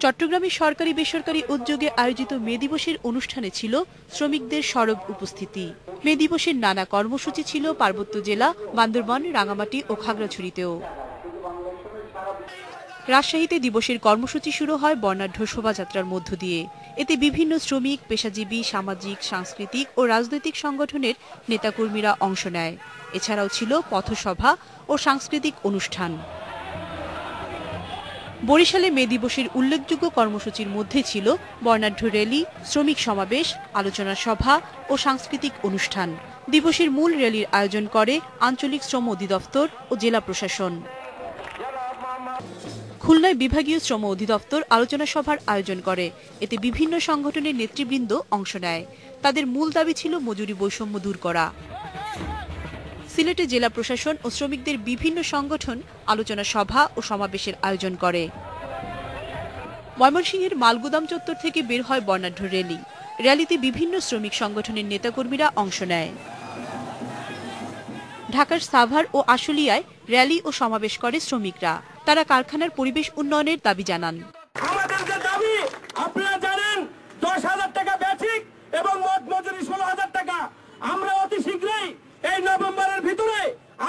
চট্টগ্রামে সরকারি বেসরকারি উদ্যোগে আয়োজিত মে দিবসের অনুষ্ঠানে ছিল শ্রমিকদের সরব উপস্থিতি। মে দিবসের নানা কর্মসূচি ছিল পার্বত্য জেলা বান্দরবান, রাঙামাটি ও খাগড়াছড়িতেও। রাজশাহীতে দিবসের কর্মসূচি শুরু হয় বর্ণাঢ্য শোভাযাত্রার মধ্য দিয়ে। এতে বিভিন্ন শ্রমিক, পেশাজীবী, সামাজিক, সাংস্কৃতিক ও রাজনৈতিক সংগঠনের নেতাকর্মীরা অংশ নেয়। এছাড়াও ছিল পথসভা ও সাংস্কৃতিক অনুষ্ঠান। বরিশালে মে দিবসের উল্লেখযোগ্য কর্মসূচির মধ্যে ছিল বর্ণাঢ্য র্যালি, শ্রমিক সমাবেশ, আলোচনা সভা ও সাংস্কৃতিক অনুষ্ঠান। দিবসের মূল র্যালির আয়োজন করে আঞ্চলিক শ্রম অধিদপ্তর ও জেলা প্রশাসন। খুলনায় বিভাগীয় শ্রম অধিদপ্তর আলোচনা সভার আয়োজন করে। এতে বিভিন্ন সংগঠনের নেতৃবৃন্দ অংশ নেয়। তাদের মূল দাবি ছিল মজুরি বৈষম্য দূর করা। সিলেটে জেলা প্রশাসন ও শ্রমিকদের বিভিন্ন সংগঠন আলোচনা সভা ও সমাবেশের আয়োজন করে। ময়মনসিংহের মালগুদাম চত্বর থেকে বের হয় বর্ণাঢ্য র্যালি। র্যালিতে বিভিন্ন শ্রমিক সংগঠনের নেতাকর্মীরা অংশ নেয়। ঢাকার সাভার ও আশুলিয়ায় র্যালি ও সমাবেশ করে শ্রমিকরা। তারা কারখানার পরিবেশ উন্নয়নের দাবি জানান। আমাদের যে দাবি আপনারা জানেন, 10,000 টাকা বেসিক এবং মোট মজুরি 16,000 টাকা। আমরা অতি শীঘ্রই এই নভেম্বরের ভিতরে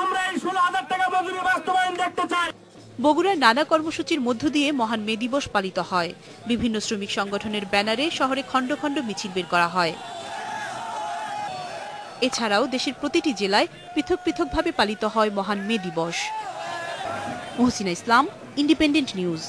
আমরা এই 16,000 টাকা মজুরি বাস্তবায়ন দেখতে চাই। বগুড়ায় নানা কর্মসূচির মধ্য দিয়ে মহান মে দিবস পালিত হয়। বিভিন্ন শ্রমিক সংগঠনের ব্যানারে শহরে খণ্ড খণ্ড মিছিল বের করা হয়। এছাড়াও দেশের প্রতিটি জেলায় পৃথক পৃথকভাবে পালিত হয় মহান মে দিবস। মহসিনা ইসলাম, ইন্ডিপেন্ডেন্ট নিউজ।